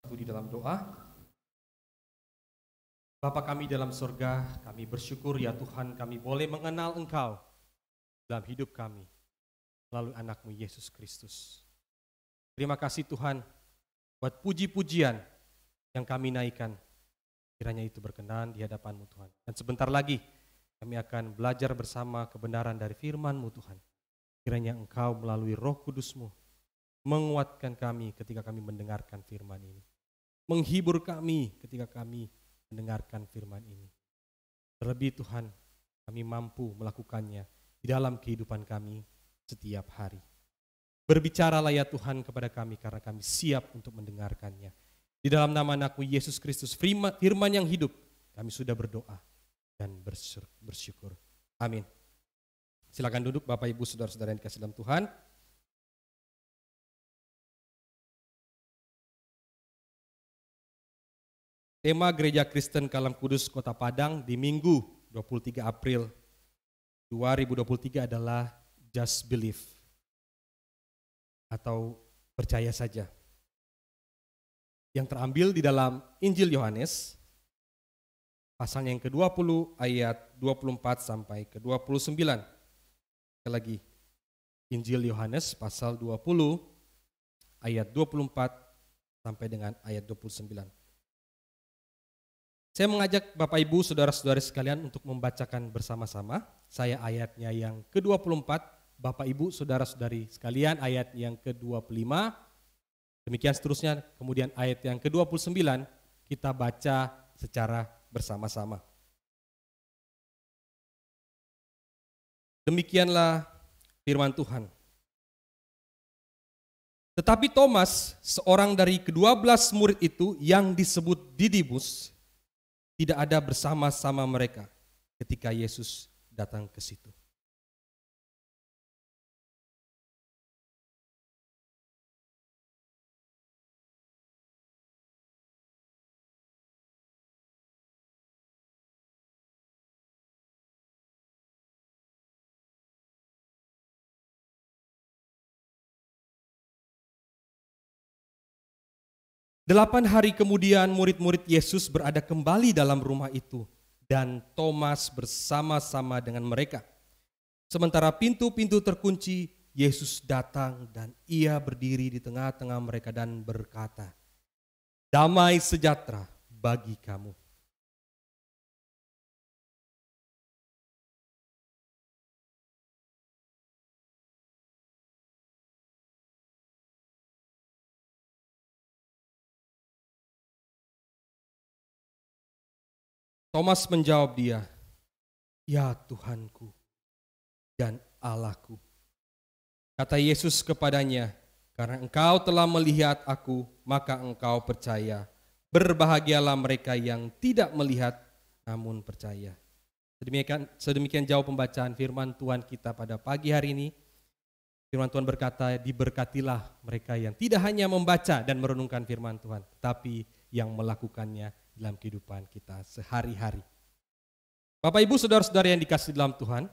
Di dalam doa. Bapa kami dalam surga, kami bersyukur ya Tuhan kami boleh mengenal Engkau dalam hidup kami melalui anak-Mu Yesus Kristus. Terima kasih Tuhan buat puji-pujian yang kami naikkan. Kiranya itu berkenan di hadapan-Mu Tuhan. Dan sebentar lagi kami akan belajar bersama kebenaran dari firman-Mu Tuhan. Kiranya Engkau melalui Roh Kudus-Mu menguatkan kami ketika kami mendengarkan firman ini. Menghibur kami ketika kami mendengarkan firman ini. Terlebih Tuhan, kami mampu melakukannya di dalam kehidupan kami setiap hari. Berbicaralah ya Tuhan kepada kami karena kami siap untuk mendengarkannya. Di dalam nama anak-Mu Yesus Kristus, firman yang hidup, kami sudah berdoa dan bersyukur. Amin. Silakan duduk Bapak Ibu Saudara-saudara yang dikasihi dalam Tuhan. Tema Gereja Kristen Kalam Kudus Kota Padang di Minggu 23 April 2023 adalah Just Believe atau percaya saja. Yang terambil di dalam Injil Yohanes pasalnya yang ke-20 ayat 24 sampai ke-29. Sekali lagi, Injil Yohanes pasal 20 ayat 24 sampai dengan ayat 29. Saya mengajak Bapak Ibu, Saudara-saudari sekalian untuk membacakan bersama-sama. Saya ayatnya yang ke-24, Bapak Ibu, Saudara-saudari sekalian ayat yang ke-25. Demikian seterusnya, kemudian ayat yang ke-29 kita baca secara bersama-sama. Demikianlah firman Tuhan. Tetapi Thomas, seorang dari ke-12 murid itu yang disebut Didimus, tidak ada bersama-sama mereka ketika Yesus datang ke situ. Delapan hari kemudian murid-murid Yesus berada kembali dalam rumah itu dan Thomas bersama-sama dengan mereka. Sementara pintu-pintu terkunci, Yesus datang dan ia berdiri di tengah-tengah mereka dan berkata, "Damai sejahtera bagi kamu." Thomas menjawab dia, "Ya Tuhanku dan Allahku." Kata Yesus kepadanya, "Karena engkau telah melihat aku, maka engkau percaya. Berbahagialah mereka yang tidak melihat namun percaya." Sedemikian jauh pembacaan firman Tuhan kita pada pagi hari ini. Firman Tuhan berkata, diberkatilah mereka yang tidak hanya membaca dan merenungkan firman Tuhan, tapi yang melakukannya dalam kehidupan kita sehari-hari. Bapak Ibu Saudara-saudara yang dikasihi dalam Tuhan,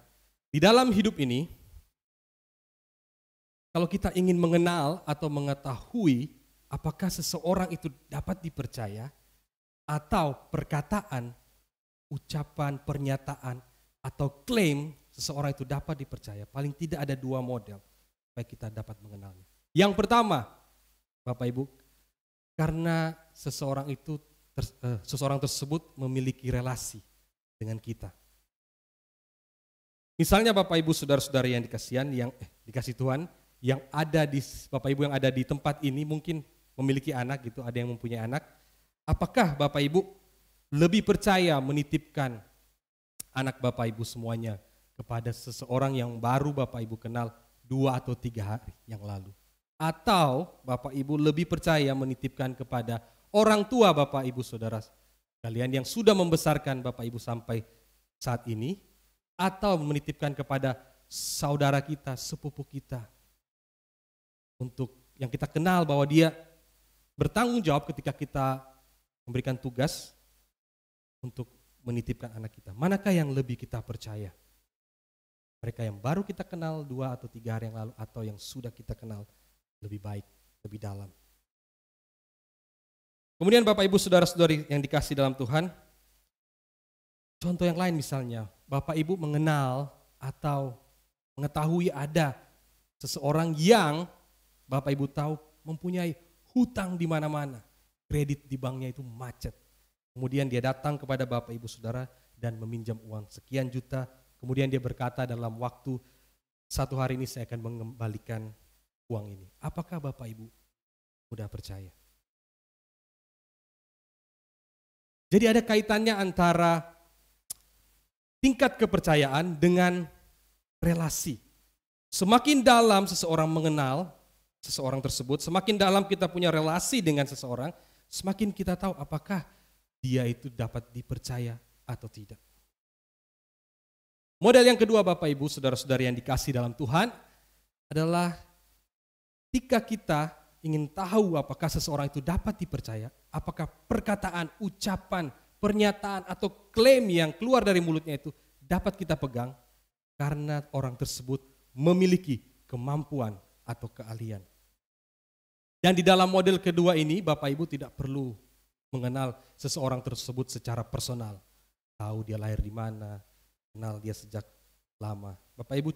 di dalam hidup ini, kalau kita ingin mengenal atau mengetahui apakah seseorang itu dapat dipercaya atau perkataan, ucapan, pernyataan, atau klaim seseorang itu dapat dipercaya, paling tidak ada dua model supaya kita dapat mengenalnya. Yang pertama, Bapak Ibu, karena seseorang tersebut memiliki relasi dengan kita. Misalnya Bapak Ibu Saudara-saudara yang dikasih Tuhan, yang ada di Bapak Ibu yang ada di tempat ini mungkin memiliki anak gitu, ada yang mempunyai anak. Apakah Bapak Ibu lebih percaya menitipkan anak Bapak Ibu semuanya kepada seseorang yang baru Bapak Ibu kenal 2 atau 3 hari yang lalu? Atau Bapak Ibu lebih percaya menitipkan kepada orang tua Bapak Ibu Saudara kalian yang sudah membesarkan Bapak Ibu sampai saat ini, atau menitipkan kepada saudara kita, sepupu kita, untuk yang kita kenal bahwa dia bertanggung jawab ketika kita memberikan tugas untuk menitipkan anak kita. Manakah yang lebih kita percaya? Mereka yang baru kita kenal 2 atau 3 hari yang lalu, atau yang sudah kita kenal lebih baik, lebih dalam? Kemudian Bapak Ibu saudara-saudari yang dikasih dalam Tuhan, contoh yang lain misalnya, Bapak Ibu mengenal atau mengetahui ada seseorang yang Bapak Ibu tahu mempunyai hutang di mana-mana, kredit di banknya itu macet. Kemudian dia datang kepada Bapak Ibu Saudara dan meminjam uang sekian juta. Kemudian dia berkata dalam waktu 1 hari ini saya akan mengembalikan uang ini. Apakah Bapak Ibu mudah percaya? Jadi ada kaitannya antara tingkat kepercayaan dengan relasi. Semakin dalam seseorang mengenal seseorang tersebut, semakin dalam kita punya relasi dengan seseorang, semakin kita tahu apakah dia itu dapat dipercaya atau tidak. Model yang kedua Bapak Ibu, saudara-saudari yang dikasih dalam Tuhan adalah ketika kita ingin tahu apakah seseorang itu dapat dipercaya, apakah perkataan, ucapan, pernyataan atau klaim yang keluar dari mulutnya itu dapat kita pegang karena orang tersebut memiliki kemampuan atau keahlian. Dan di dalam model kedua ini Bapak Ibu tidak perlu mengenal seseorang tersebut secara personal. Tahu dia lahir di mana, kenal dia sejak lama. Bapak Ibu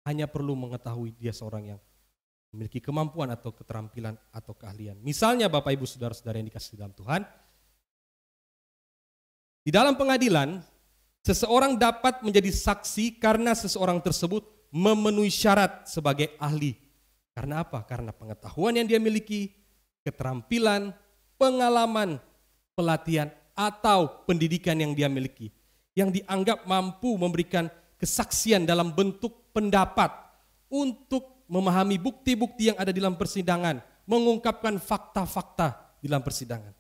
hanya perlu mengetahui dia seorang yang memiliki kemampuan atau keterampilan atau keahlian. Misalnya Bapak Ibu saudara-saudara yang dikasihi dalam Tuhan, di dalam pengadilan seseorang dapat menjadi saksi karena seseorang tersebut memenuhi syarat sebagai ahli. Karena apa? Karena pengetahuan yang dia miliki, keterampilan, pengalaman, pelatihan, atau pendidikan yang dia miliki. Yang dianggap mampu memberikan kesaksian dalam bentuk pendapat untuk memahami bukti-bukti yang ada di dalam persidangan, mengungkapkan fakta-fakta di dalam persidangan.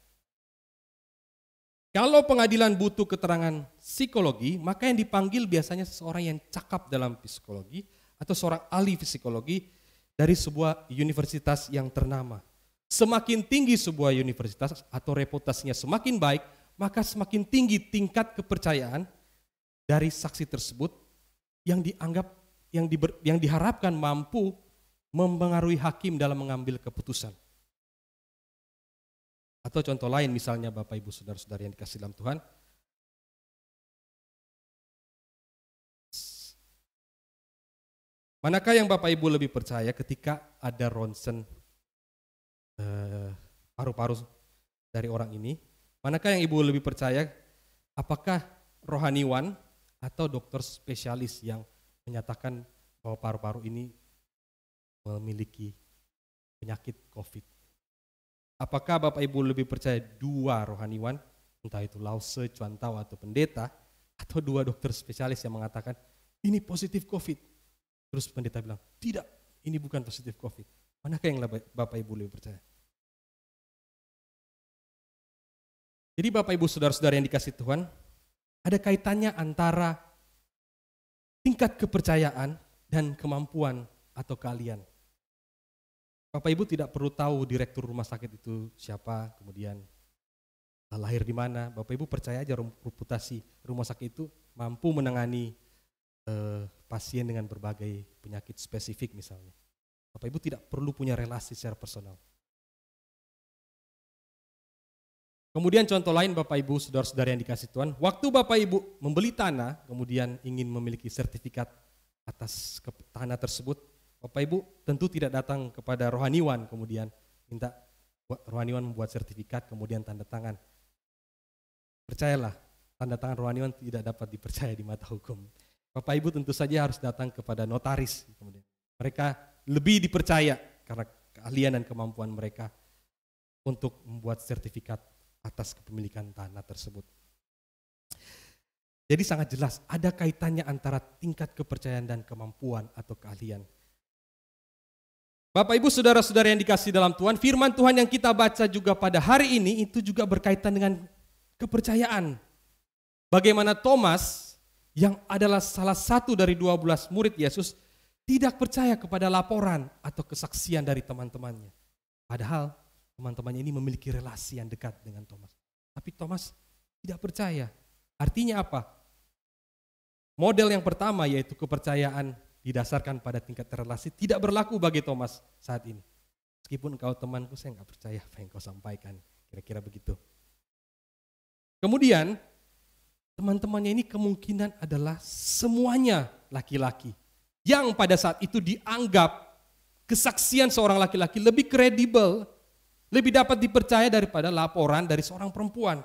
Kalau pengadilan butuh keterangan psikologi, maka yang dipanggil biasanya seseorang yang cakap dalam psikologi atau seorang ahli psikologi dari sebuah universitas yang ternama. Semakin tinggi sebuah universitas atau reputasinya semakin baik, maka semakin tinggi tingkat kepercayaan dari saksi tersebut yang dianggap yang diharapkan mampu mempengaruhi hakim dalam mengambil keputusan. Atau contoh lain misalnya Bapak Ibu saudara-saudari yang dikasihi dalam Tuhan, manakah yang Bapak Ibu lebih percaya ketika ada ronsen paru-paru dari orang ini? Manakah yang Ibu lebih percaya? Apakah rohaniwan atau dokter spesialis yang menyatakan bahwa paru-paru ini memiliki penyakit COVID? Apakah Bapak Ibu lebih percaya dua rohaniwan, entah itu lause, cuantau atau pendeta, atau dua dokter spesialis yang mengatakan ini positif COVID? Terus pendeta bilang, tidak, ini bukan positif COVID. Manakah yang Bapak Ibu lebih percaya? Jadi Bapak Ibu saudara-saudara yang dikasihi Tuhan, ada kaitannya antara tingkat kepercayaan dan kemampuan atau keahlian. Bapak Ibu tidak perlu tahu direktur rumah sakit itu siapa, kemudian lahir di mana. Bapak Ibu percaya aja reputasi rumah sakit itu mampu menangani pasien dengan berbagai penyakit spesifik misalnya. Bapak Ibu tidak perlu punya relasi secara personal. Kemudian contoh lain Bapak Ibu saudara-saudara yang dikasihi Tuhan, waktu Bapak Ibu membeli tanah kemudian ingin memiliki sertifikat atas tanah tersebut, Bapak Ibu tentu tidak datang kepada rohaniwan kemudian minta rohaniwan membuat sertifikat kemudian tanda tangan. Percayalah, tanda tangan rohaniwan tidak dapat dipercaya di mata hukum. Bapak Ibu tentu saja harus datang kepada notaris kemudian. Mereka lebih dipercaya karena keahlian dan kemampuan mereka untuk membuat sertifikat atas kepemilikan tanah tersebut. Jadi sangat jelas ada kaitannya antara tingkat kepercayaan dan kemampuan atau keahlian. Bapak Ibu saudara-saudara yang dikasihi dalam Tuhan, firman Tuhan yang kita baca juga pada hari ini itu juga berkaitan dengan kepercayaan. Bagaimana Thomas yang adalah salah satu dari 12 murid Yesus tidak percaya kepada laporan atau kesaksian dari teman-temannya. Padahal teman-temannya ini memiliki relasi yang dekat dengan Thomas. Tapi Thomas tidak percaya. Artinya apa? Model yang pertama yaitu kepercayaan didasarkan pada tingkat relasi tidak berlaku bagi Thomas saat ini. Meskipun engkau temanku, saya nggak percaya apa yang kau sampaikan. kira-kira begitu. Kemudian teman-temannya ini kemungkinan adalah semuanya laki-laki yang pada saat itu dianggap kesaksian seorang laki-laki lebih kredibel, lebih dapat dipercaya daripada laporan dari seorang perempuan.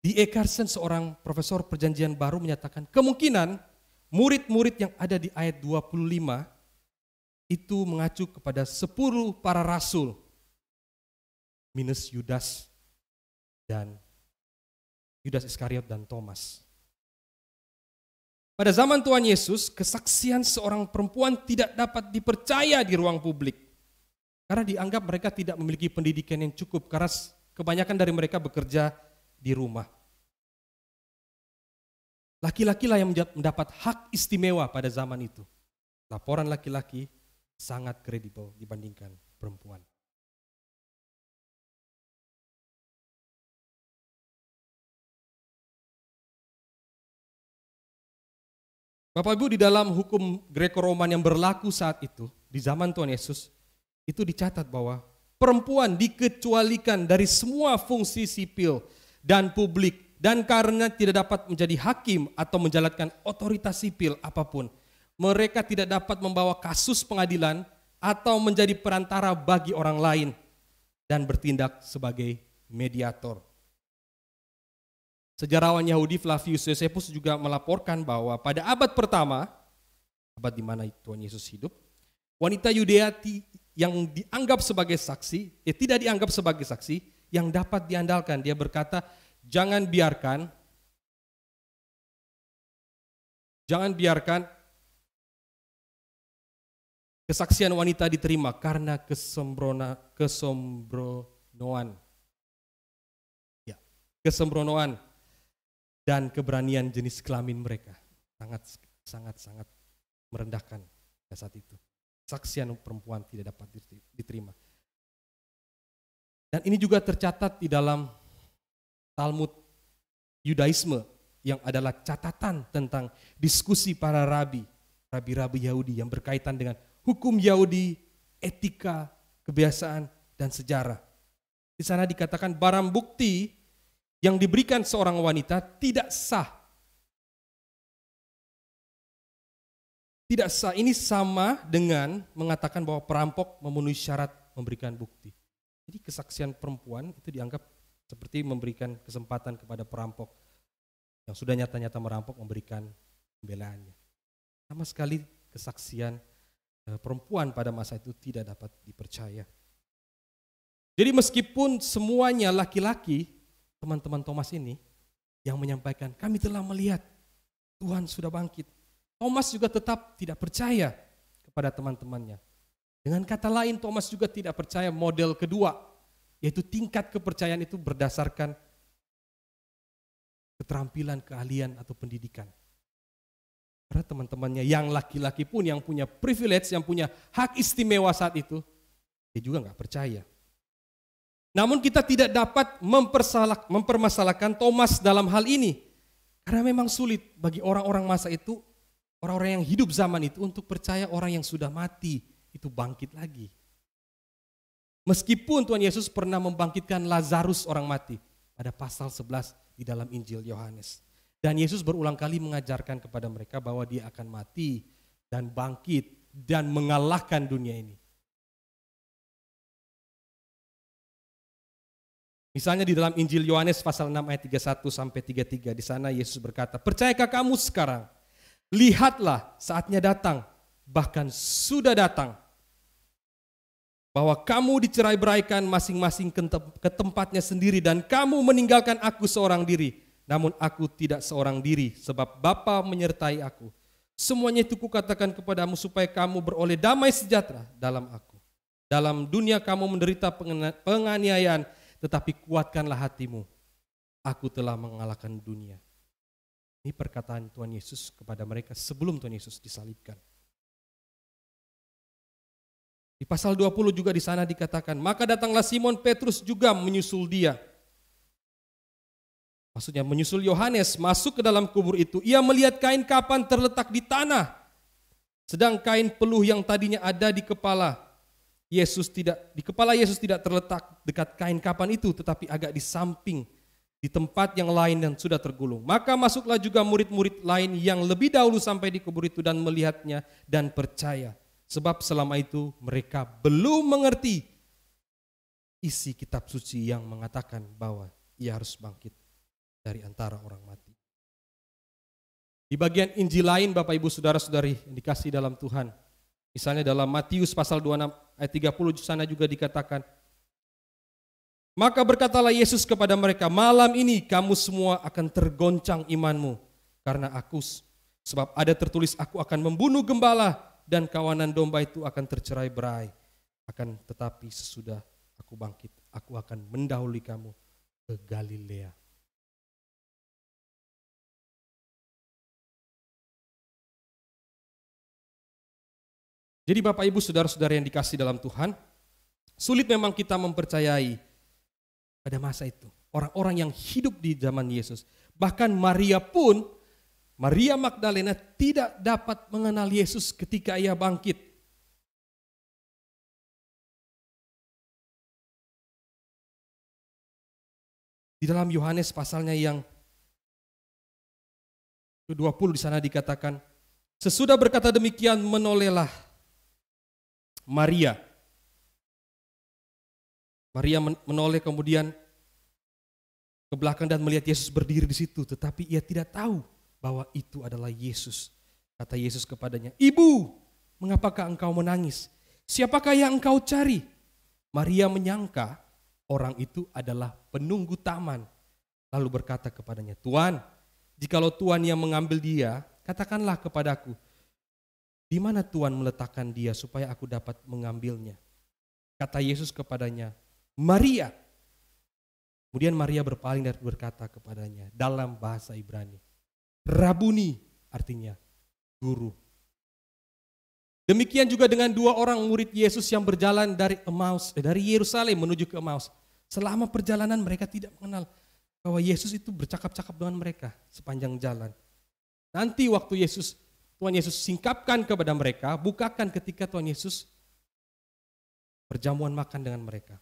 D.A. Carson, seorang profesor perjanjian baru, menyatakan kemungkinan murid-murid yang ada di ayat 25 itu mengacu kepada 10 para rasul minus Yudas Iskariot dan Thomas. Pada zaman Tuhan Yesus, kesaksian seorang perempuan tidak dapat dipercaya di ruang publik karena dianggap mereka tidak memiliki pendidikan yang cukup, karena kebanyakan dari mereka bekerja di rumah. Laki-lakilah yang mendapat hak istimewa pada zaman itu. Laporan laki-laki sangat kredibel dibandingkan perempuan. Bapak Ibu, di dalam hukum Greco-Roman yang berlaku saat itu, di zaman Tuhan Yesus, itu dicatat bahwa perempuan dikecualikan dari semua fungsi sipil dan publik, dan karena tidak dapat menjadi hakim atau menjalankan otoritas sipil apapun, mereka tidak dapat membawa kasus pengadilan atau menjadi perantara bagi orang lain dan bertindak sebagai mediator. Sejarawan Yahudi Flavius Josephus juga melaporkan bahwa pada abad pertama, abad di mana Tuhan Yesus hidup, wanita Yudea yang dianggap sebagai saksi, tidak dianggap sebagai saksi, yang dapat diandalkan. Dia berkata, jangan biarkan kesaksian wanita diterima karena kesembronoan dan keberanian jenis kelamin mereka. Sangat merendahkan pada saat itu. Kesaksian perempuan tidak dapat diterima. Dan ini juga tercatat di dalam Talmud Yudaisme, yang adalah catatan tentang diskusi para rabi-rabi Yahudi yang berkaitan dengan hukum Yahudi, etika, kebiasaan, dan sejarah. Di sana dikatakan barang bukti yang diberikan seorang wanita tidak sah. Tidak sah ini sama dengan mengatakan bahwa perampok memenuhi syarat memberikan bukti. Jadi kesaksian perempuan itu dianggap seperti memberikan kesempatan kepada perampok yang sudah nyata-nyata merampok memberikan pembelaannya. Sama sekali kesaksian perempuan pada masa itu tidak dapat dipercaya. Jadi meskipun semuanya laki-laki, teman-teman Thomas ini yang menyampaikan, kami telah melihat Tuhan sudah bangkit. Thomas juga tetap tidak percaya kepada teman-temannya. Dengan kata lain, Thomas juga tidak percaya model kedua, yaitu tingkat kepercayaan itu berdasarkan keterampilan, keahlian, atau pendidikan. Karena teman-temannya yang laki-laki pun yang punya privilege, yang punya hak istimewa saat itu, dia juga nggak percaya. Namun kita tidak dapat mempermasalahkan Thomas dalam hal ini. Karena memang sulit bagi orang-orang masa itu, orang-orang yang hidup zaman itu untuk percaya orang yang sudah mati itu bangkit lagi. Meskipun Tuhan Yesus pernah membangkitkan Lazarus orang mati pada pasal 11 di dalam Injil Yohanes. Dan Yesus berulang kali mengajarkan kepada mereka bahwa dia akan mati dan bangkit dan mengalahkan dunia ini. Misalnya di dalam Injil Yohanes pasal 6 ayat 31 sampai 33, di sana Yesus berkata, "Percayakah kamu sekarang? Lihatlah saatnya datang, bahkan sudah datang, bahwa kamu dicerai-beraikan masing-masing ke tempatnya sendiri dan kamu meninggalkan aku seorang diri. Namun aku tidak seorang diri, sebab Bapa menyertai aku. Semuanya itu kukatakan kepadamu supaya kamu beroleh damai sejahtera dalam aku. Dalam dunia kamu menderita penganiayaan, tetapi kuatkanlah hatimu. Aku telah mengalahkan dunia." Ini perkataan Tuhan Yesus kepada mereka sebelum Tuhan Yesus disalibkan. Di pasal 20 juga di sana dikatakan, "Maka datanglah Simon Petrus juga menyusul dia." Maksudnya menyusul Yohanes masuk ke dalam kubur itu. Ia melihat kain kapan terletak di tanah, sedang kain peluh yang tadinya ada di kepala di kepala Yesus tidak terletak dekat kain kapan itu, tetapi agak di samping, di tempat yang lain dan sudah tergulung. Maka masuklah juga murid-murid lain yang lebih dahulu sampai di kubur itu dan melihatnya dan percaya. Sebab selama itu mereka belum mengerti isi kitab suci yang mengatakan bahwa ia harus bangkit dari antara orang mati. Di bagian Injil lain Bapak Ibu Saudara-saudari yang dikasih dalam Tuhan, misalnya dalam Matius pasal 26 ayat 30 sana juga dikatakan, maka berkatalah Yesus kepada mereka, malam ini kamu semua akan tergoncang imanmu karena aku, sebab ada tertulis aku akan membunuh gembala dan kawanan domba itu akan tercerai-berai. Akan tetapi sesudah aku bangkit, aku akan mendahului kamu ke Galilea. Jadi Bapak Ibu Saudara-saudara yang dikasih dalam Tuhan, sulit memang kita mempercayai pada masa itu orang-orang yang hidup di zaman Yesus. Bahkan Maria pun, Maria Magdalena tidak dapat mengenal Yesus ketika ia bangkit. Di dalam Yohanes pasalnya yang ke-20 di sana dikatakan, sesudah berkata demikian menolehlah Maria. Maria menoleh kemudian ke belakang dan melihat Yesus berdiri di situ, tetapi ia tidak tahu bahwa itu adalah Yesus. Kata Yesus kepadanya, "Ibu, mengapakah engkau menangis? Siapakah yang engkau cari?" Maria menyangka orang itu adalah penunggu taman. Lalu berkata kepadanya, "Tuan, jikalau Tuan yang mengambil dia, katakanlah kepadaku, di mana Tuhan meletakkan dia supaya aku dapat mengambilnya?" Kata Yesus kepadanya, "Maria." Kemudian Maria berpaling dan berkata kepadanya dalam bahasa Ibrani, "Rabuni," artinya guru. Demikian juga dengan dua orang murid Yesus yang berjalan dari Yerusalem menuju ke Emmaus. Selama perjalanan mereka tidak mengenal bahwa Yesus itu bercakap-cakap dengan mereka sepanjang jalan. Nanti waktu Tuhan Yesus singkapkan kepada mereka, bukakan ketika Tuhan Yesus perjamuan makan dengan mereka.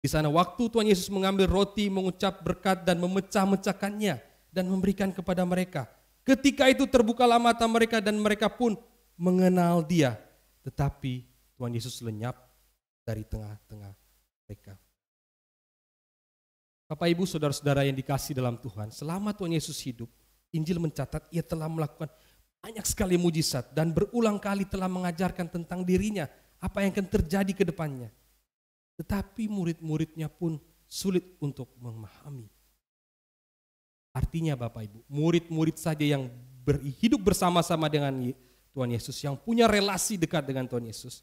Di sana waktu Tuhan Yesus mengambil roti, mengucap berkat dan memecah-mecahkannya dan memberikan kepada mereka. Ketika itu terbukalah mata mereka dan mereka pun mengenal Dia. Tetapi Tuhan Yesus lenyap dari tengah-tengah mereka. Bapak Ibu Saudara-saudara yang dikasih dalam Tuhan, selama Tuhan Yesus hidup, Injil mencatat ia telah melakukan banyak sekali mujizat dan berulang kali telah mengajarkan tentang dirinya, apa yang akan terjadi ke depannya. Tetapi murid-muridnya pun sulit untuk memahami. Artinya Bapak Ibu, murid-murid saja yang hidup bersama-sama dengan Tuhan Yesus, yang punya relasi dekat dengan Tuhan Yesus,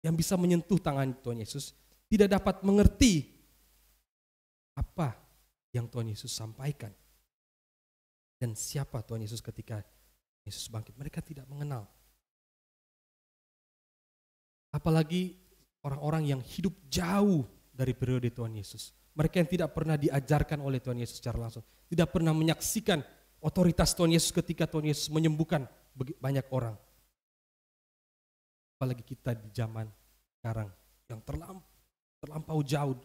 yang bisa menyentuh tangan Tuhan Yesus, tidak dapat mengerti apa yang Tuhan Yesus sampaikan. Dan siapa Tuhan Yesus ketika Yesus bangkit. Mereka tidak mengenal. Apalagi orang-orang yang hidup jauh dari periode Tuhan Yesus. Mereka yang tidak pernah diajarkan oleh Tuhan Yesus secara langsung. Tidak pernah menyaksikan otoritas Tuhan Yesus ketika Tuhan Yesus menyembuhkan banyak orang. Apalagi kita di zaman sekarang yang terlampau jauh,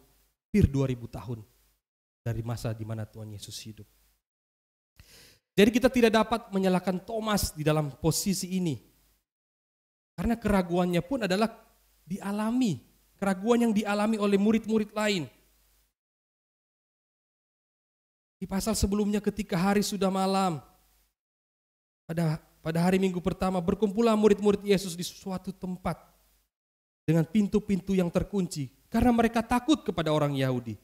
hampir 2000 tahun dari masa di mana Tuhan Yesus hidup. Jadi kita tidak dapat menyalahkan Thomas di dalam posisi ini. Karena keraguannya pun adalah dialami. Keraguan yang dialami oleh murid-murid lain. Di pasal sebelumnya ketika hari sudah malam, pada hari Minggu pertama berkumpullah murid-murid Yesus di suatu tempat dengan pintu-pintu yang terkunci. Karena mereka takut kepada orang Yahudi.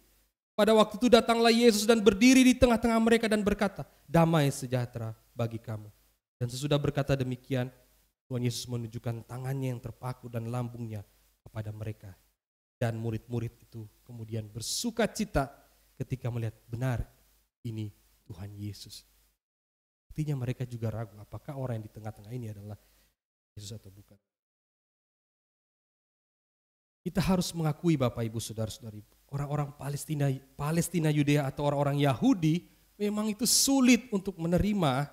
Pada waktu itu datanglah Yesus dan berdiri di tengah-tengah mereka dan berkata, "Damai sejahtera bagi kamu." Dan sesudah berkata demikian, Tuhan Yesus menunjukkan tangannya yang terpaku dan lambungnya kepada mereka. Dan murid-murid itu kemudian bersuka cita ketika melihat benar ini Tuhan Yesus. Artinya mereka juga ragu apakah orang yang di tengah-tengah ini adalah Yesus atau bukan. Kita harus mengakui Bapak Ibu Saudara-saudari, orang-orang Palestina Yudea atau orang-orang Yahudi memang itu sulit untuk menerima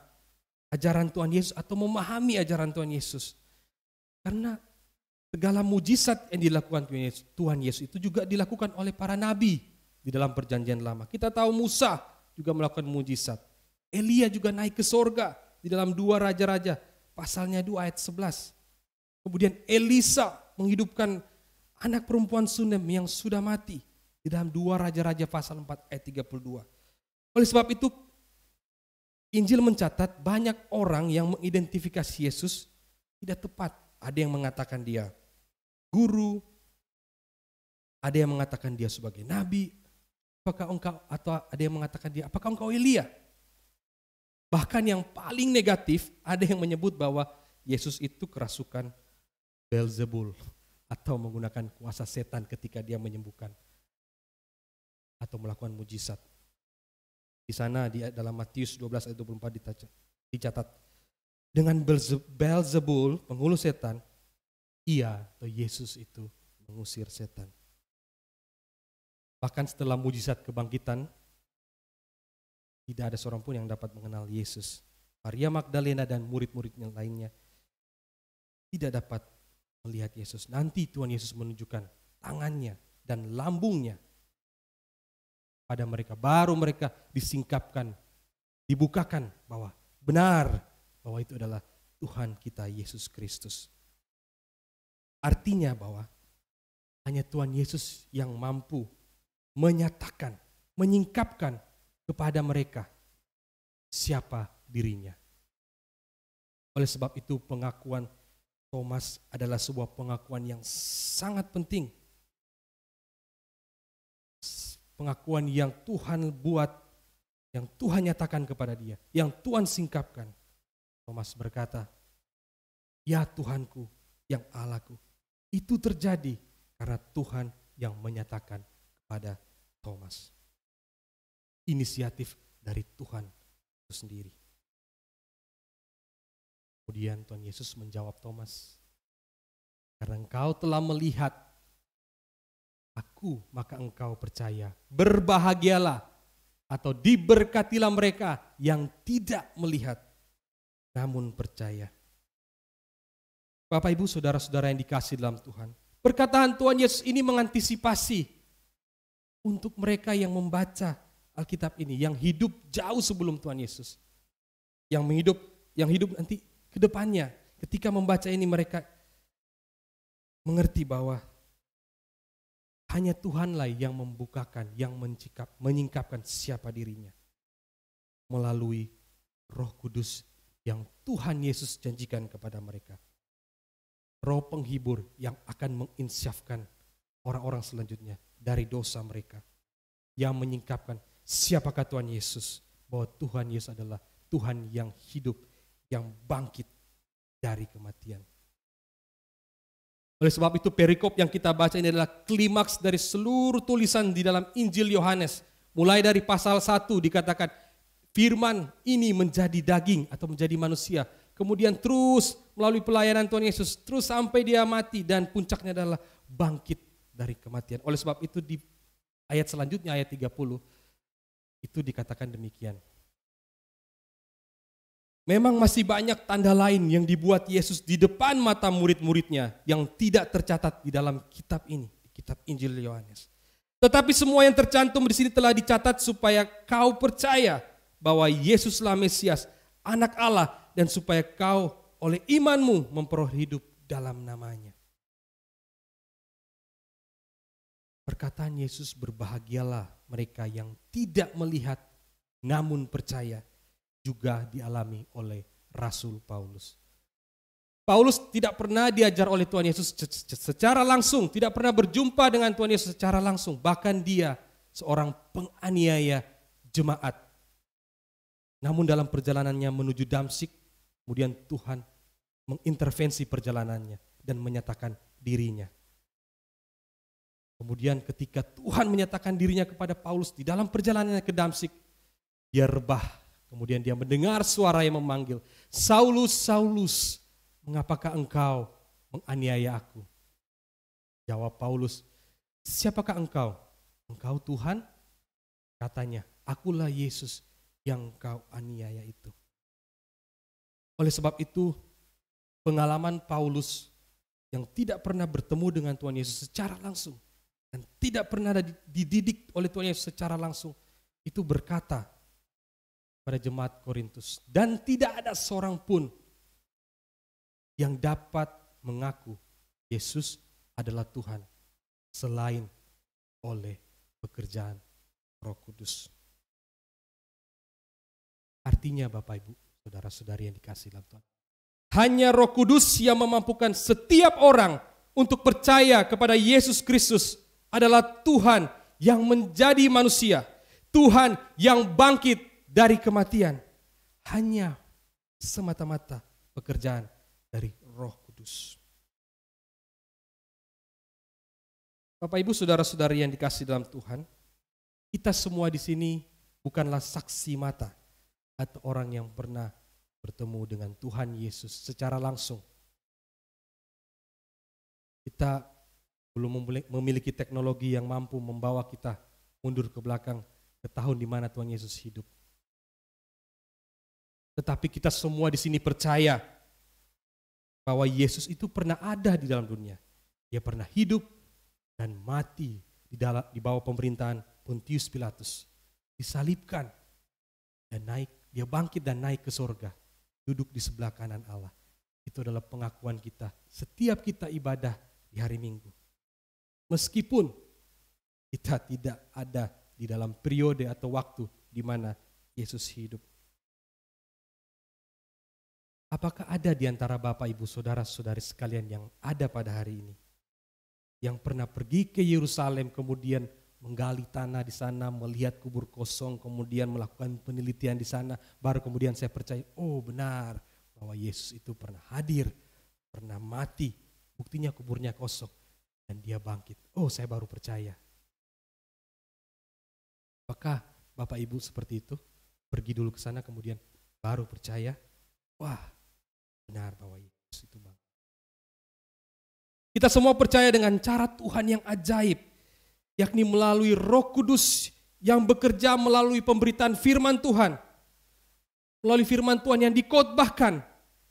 ajaran Tuhan Yesus atau memahami ajaran Tuhan Yesus. Karena segala mujizat yang dilakukan Tuhan Yesus itu juga dilakukan oleh para nabi di dalam perjanjian lama. Kita tahu Musa juga melakukan mujizat. Elia juga naik ke sorga di dalam 2 Raja-Raja, pasalnya 2 ayat 11. Kemudian Elisa menghidupkan anak perempuan Sunem yang sudah mati di dalam 2 Raja-Raja pasal 4 ayat 32. Oleh sebab itu Injil mencatat banyak orang yang mengidentifikasi Yesus tidak tepat. Ada yang mengatakan dia guru, ada yang mengatakan dia sebagai nabi, apakah engkau, atau ada yang mengatakan dia, apakah engkau Elia? Bahkan yang paling negatif, ada yang menyebut bahwa Yesus itu kerasukan Beelzebul atau menggunakan kuasa setan ketika dia menyembuhkan atau melakukan mujizat. Di sana di dalam Matius 12 ayat 24 dicatat, dengan Beelzebul, penghulu setan, ia atau Yesus itu mengusir setan. Bahkan setelah mujizat kebangkitan, tidak ada seorang pun yang dapat mengenal Yesus. Maria Magdalena dan murid-muridnya lainnya tidak dapat melihat Yesus. Nanti Tuhan Yesus menunjukkan tangannya dan lambungnya pada mereka. Baru mereka disingkapkan, dibukakan bahwa benar bahwa itu adalah Tuhan kita Yesus Kristus. Artinya bahwa hanya Tuhan Yesus yang mampu menyatakan, menyingkapkan kepada mereka siapa dirinya. Oleh sebab itu pengakuan Thomas adalah sebuah pengakuan yang sangat penting. Pengakuan yang Tuhan buat, yang Tuhan nyatakan kepada dia, yang Tuhan singkapkan. Thomas berkata, ya Tuhanku, yang Allahku. Itu terjadi karena Tuhan yang menyatakan kepada Thomas. Inisiatif dari Tuhan itu sendiri. Kemudian Tuhan Yesus menjawab Thomas, karena engkau telah melihat aku, maka engkau percaya. Berbahagialah atau diberkatilah mereka yang tidak melihat, namun percaya. Bapak, Ibu, saudara-saudara yang dikasihi dalam Tuhan, perkataan Tuhan Yesus ini mengantisipasi untuk mereka yang membaca Alkitab ini, yang hidup jauh sebelum Tuhan Yesus, yang hidup nanti ke depannya. Ketika membaca ini mereka mengerti bahwa hanya Tuhanlah yang membukakan, yang menyingkapkan siapa dirinya melalui Roh Kudus yang Tuhan Yesus janjikan kepada mereka. Roh penghibur yang akan menginsyafkan orang-orang selanjutnya dari dosa mereka, yang menyingkapkan siapakah Tuhan Yesus, bahwa Tuhan Yesus adalah Tuhan yang hidup, yang bangkit dari kematian. Oleh sebab itu perikop yang kita baca ini adalah klimaks dari seluruh tulisan di dalam Injil Yohanes. Mulai dari pasal 1 dikatakan firman ini menjadi daging atau menjadi manusia. Kemudian terus melalui pelayanan Tuhan Yesus, terus sampai dia mati, dan puncaknya adalah bangkit dari kematian. Oleh sebab itu di ayat selanjutnya, ayat 30, itu dikatakan demikian. Memang masih banyak tanda lain yang dibuat Yesus di depan mata murid-muridnya yang tidak tercatat di dalam kitab ini, kitab Injil Yohanes. Tetapi semua yang tercantum di sini telah dicatat supaya kau percaya bahwa Yesuslah Mesias, Anak Allah, dan supaya kau oleh imanmu memperoleh hidup dalam namanya. Perkataan Yesus, berbahagialah mereka yang tidak melihat namun percaya, juga dialami oleh Rasul Paulus. Paulus tidak pernah diajar oleh Tuhan Yesus secara langsung, tidak pernah berjumpa dengan Tuhan Yesus secara langsung. Bahkan dia seorang penganiaya jemaat. Namun dalam perjalanannya menuju Damsyik, kemudian Tuhan mengintervensi perjalanannya dan menyatakan dirinya. Kemudian ketika Tuhan menyatakan dirinya kepada Paulus di dalam perjalanannya ke Damsyik, dia rebah. Kemudian dia mendengar suara yang memanggil, Saulus, Saulus, mengapakah engkau menganiaya aku? Jawab Paulus, siapakah engkau? Engkau Tuhan? Katanya, akulah Yesus yang kau aniaya itu. Oleh sebab itu, pengalaman Paulus yang tidak pernah bertemu dengan Tuhan Yesus secara langsung dan tidak pernah dididik oleh Tuhan Yesus secara langsung, itu berkata pada jemaat Korintus, dan tidak ada seorang pun yang dapat mengaku Yesus adalah Tuhan selain oleh pekerjaan Roh Kudus. Artinya Bapak Ibu, saudara-saudari yang dikasihi dalam Tuhan, hanya Roh Kudus yang memampukan setiap orang untuk percaya kepada Yesus Kristus adalah Tuhan yang menjadi manusia, Tuhan yang bangkit dari kematian. Hanya semata-mata pekerjaan dari Roh Kudus. Bapak Ibu, saudara-saudari yang dikasihi dalam Tuhan, kita semua di sini bukanlah saksi mata atau orang yang pernah bertemu dengan Tuhan Yesus secara langsung. Kita belum memiliki teknologi yang mampu membawa kita mundur ke belakang ke tahun di mana Tuhan Yesus hidup. Tetapi kita semua di sini percaya bahwa Yesus itu pernah ada di dalam dunia. Dia pernah hidup dan mati di bawah pemerintahan Pontius Pilatus. Disalibkan dan naik, dia bangkit dan naik ke surga. Duduk di sebelah kanan Allah. Itu adalah pengakuan kita setiap kita ibadah di hari Minggu. Meskipun kita tidak ada di dalam periode atau waktu di mana Yesus hidup. Apakah ada di antara Bapak, Ibu, Saudara-saudari sekalian yang ada pada hari ini, yang pernah pergi ke Yerusalem kemudian menggali tanah di sana, melihat kubur kosong, kemudian melakukan penelitian di sana, baru kemudian saya percaya, oh benar bahwa Yesus itu pernah hadir, pernah mati, buktinya kuburnya kosong dan dia bangkit. Oh, saya baru percaya. Apakah Bapak Ibu seperti itu? Pergi dulu ke sana kemudian baru percaya, wah benar bahwa Yesus itu bangkit. Kita semua percaya dengan cara Tuhan yang ajaib, yakni melalui Roh Kudus yang bekerja melalui pemberitaan firman Tuhan. Melalui firman Tuhan yang dikhotbahkan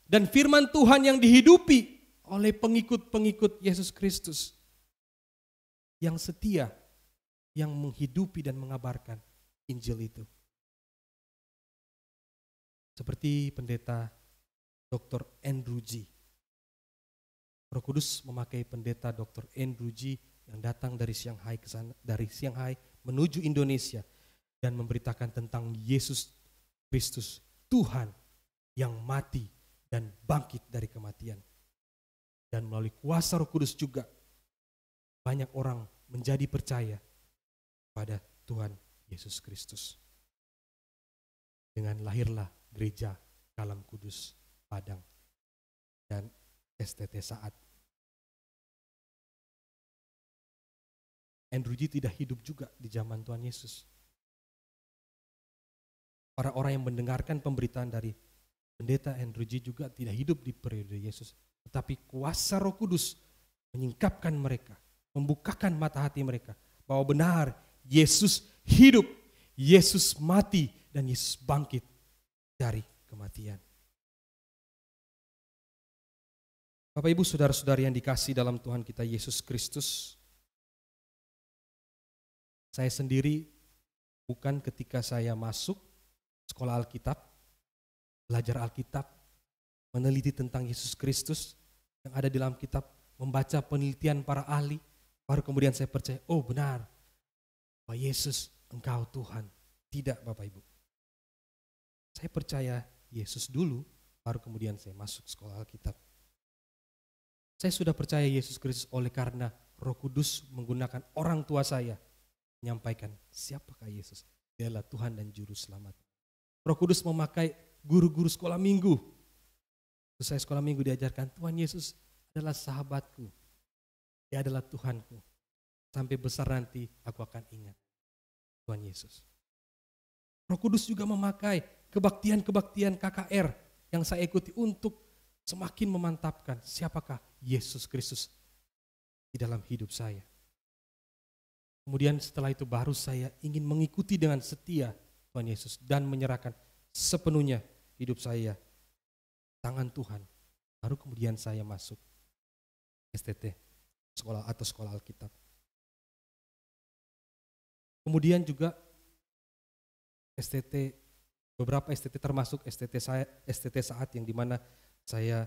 dan firman Tuhan yang dihidupi oleh pengikut-pengikut Yesus Kristus. Yang setia, yang menghidupi dan mengabarkan Injil itu. Seperti pendeta Dr. Andrew G. Roh Kudus memakai pendeta Dr. Andrew G. yang datang dari Shanghai ke sana, dari Shanghai menuju Indonesia dan memberitakan tentang Yesus Kristus, Tuhan yang mati dan bangkit dari kematian. Dan melalui kuasa Roh Kudus juga banyak orang menjadi percaya pada Tuhan Yesus Kristus. Dengan lahirlah gereja Kalam Kudus Padang dan STT Saat. Andrew G. tidak hidup juga di zaman Tuhan Yesus. Orang-orang yang mendengarkan pemberitaan dari pendeta Andrew G. juga tidak hidup di periode Yesus. Tetapi kuasa Roh Kudus menyingkapkan mereka, membukakan mata hati mereka bahwa benar Yesus hidup, Yesus mati, dan Yesus bangkit dari kematian. Bapak Ibu saudara-saudari yang dikasihi dalam Tuhan kita Yesus Kristus, saya sendiri bukan ketika saya masuk sekolah Alkitab, belajar Alkitab, meneliti tentang Yesus Kristus yang ada di dalam kitab, membaca penelitian para ahli, baru kemudian saya percaya, oh benar, bahwa Yesus engkau Tuhan. Tidak Bapak Ibu. Saya percaya Yesus dulu, baru kemudian saya masuk sekolah Alkitab. Saya sudah percaya Yesus Kristus oleh karena Roh Kudus menggunakan orang tua saya menyampaikan siapakah Yesus. Dia adalah Tuhan dan Juru Selamat. Roh Kudus memakai guru-guru sekolah minggu. Terus saya sekolah minggu diajarkan Tuhan Yesus adalah sahabatku. Dia adalah Tuhanku. Sampai besar nanti aku akan ingat Tuhan Yesus. Roh Kudus juga memakai kebaktian-kebaktian KKR yang saya ikuti untuk semakin memantapkan siapakah Yesus Kristus di dalam hidup saya. Kemudian setelah itu baru saya ingin mengikuti dengan setia Tuhan Yesus dan menyerahkan sepenuhnya hidup saya tangan Tuhan. Baru kemudian saya masuk STT, sekolah atau sekolah Alkitab. Kemudian juga STT, beberapa STT termasuk STT saat yang dimana saya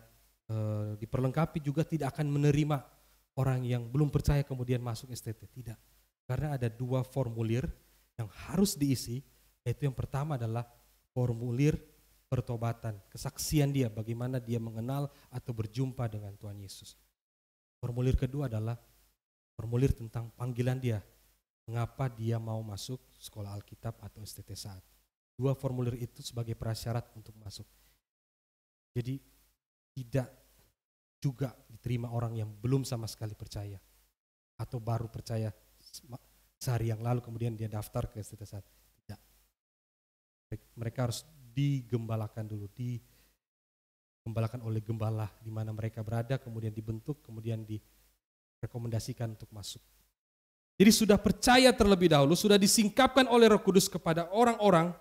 diperlengkapi juga tidak akan menerima orang yang belum percaya kemudian masuk STT, tidak. Karena ada 2 formulir yang harus diisi, yaitu yang pertama adalah formulir pertobatan, kesaksian dia bagaimana dia mengenal atau berjumpa dengan Tuhan Yesus. Formulir kedua adalah formulir tentang panggilan dia, mengapa dia mau masuk sekolah Alkitab atau STT saat. 2 formulir itu sebagai prasyarat untuk masuk. Jadi tidak juga diterima orang yang belum sama sekali percaya atau baru percaya sehari yang lalu kemudian dia daftar ke STT saat. Tidak. Mereka harus digembalakan dulu, digembalakan oleh gembala di mana mereka berada, kemudian dibentuk, kemudian direkomendasikan untuk masuk. Jadi sudah percaya terlebih dahulu, sudah disingkapkan oleh Roh Kudus kepada orang-orang,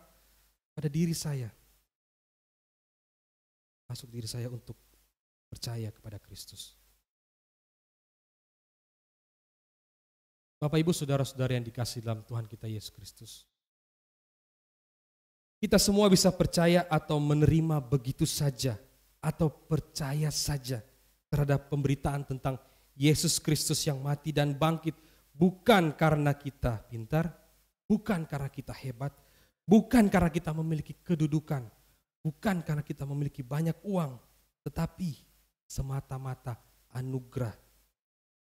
pada diri saya. Masuk diri saya untuk percaya kepada Kristus. Bapak Ibu saudara-saudara yang dikasihi dalam Tuhan kita Yesus Kristus. Kita semua bisa percaya atau menerima begitu saja, atau percaya saja terhadap pemberitaan tentang Yesus Kristus yang mati dan bangkit, bukan karena kita pintar, bukan karena kita hebat, bukan karena kita memiliki kedudukan, bukan karena kita memiliki banyak uang, tetapi semata-mata anugerah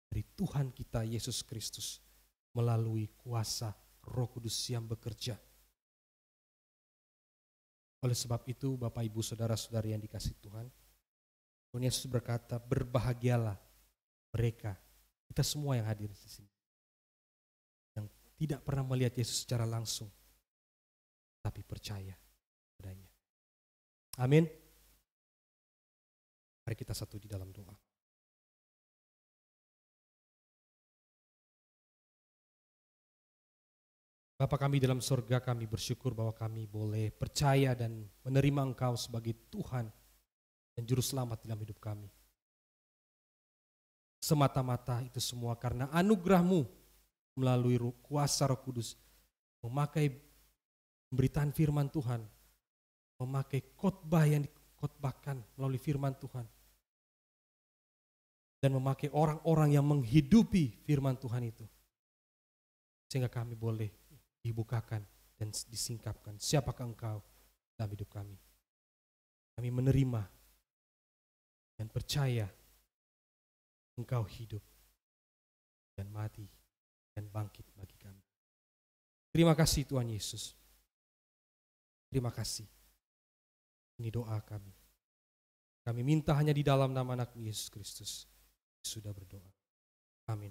dari Tuhan kita Yesus Kristus melalui kuasa Roh Kudus yang bekerja. Oleh sebab itu Bapak Ibu saudara-saudari yang dikasihi Tuhan, Tuhan Yesus berkata, berbahagialah mereka, kita semua yang hadir di sini, yang tidak pernah melihat Yesus secara langsung, tapi percaya padanya. Amin. Mari kita satu di dalam doa. Bapa kami dalam surga, kami bersyukur bahwa kami boleh percaya dan menerima Engkau sebagai Tuhan dan Juru Selamat dalam hidup kami. Semata-mata itu semua karena anugerah-Mu melalui kuasa Roh Kudus, memakai pemberitaan firman Tuhan, memakai khotbah yang dikhotbahkan melalui firman Tuhan, dan memakai orang-orang yang menghidupi firman Tuhan itu, sehingga kami boleh dibukakan dan disingkapkan siapakah Engkau dalam hidup kami. Kami menerima dan percaya Engkau hidup dan mati dan bangkit bagi kami. Terima kasih Tuhan Yesus. Terima kasih. Ini doa kami. Kami minta hanya di dalam nama anak Yesus Kristus. Sudah berdoa. Amin.